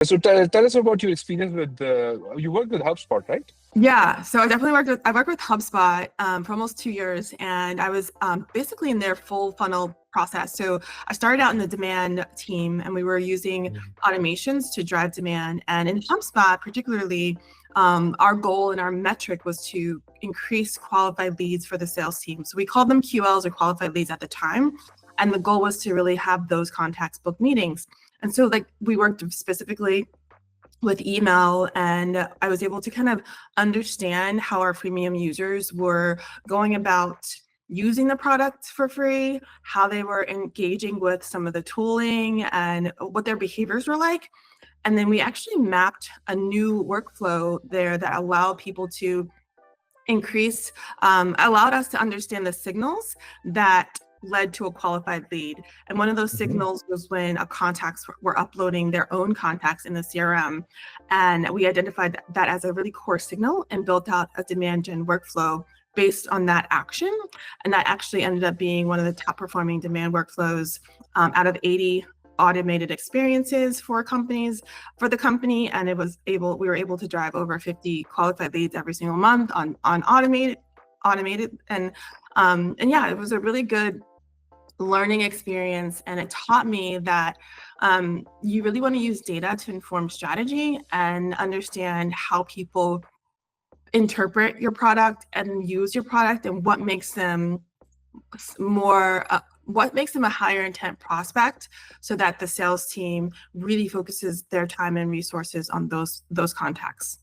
So tell us about your experience with you worked with HubSpot, right? Yeah, so I worked with HubSpot for almost 2 years, and I was basically in their full funnel process. So I started out in the demand team, and we were using automations to drive demand. And in HubSpot, particularly, our goal and our metric was to increase qualified leads for the sales team. So we called them QLs, or qualified leads, at the time, and the goal was to really have those contacts book meetings. And so, like, we worked specifically with email, and I was able to kind of understand how our freemium users were going about using the product for free, how they were engaging with some of the tooling, and what their behaviors were like. And then we actually mapped a new workflow there that allowed people to allowed us to understand the signals that led to a qualified lead. And one of those signals was when contacts were uploading their own contacts in the CRM. And we identified that as a really core signal and built out a demand gen workflow based on that action. And that actually ended up being one of the top performing demand workflows out of 80 automated experiences for the company. And we were able to drive over 50 qualified leads every single month on automated. And yeah, it was a really good learning experience. And it taught me that you really want to use data to inform strategy and understand how people interpret your product and use your product, and what makes them a higher intent prospect, so that the sales team really focuses their time and resources on those contacts.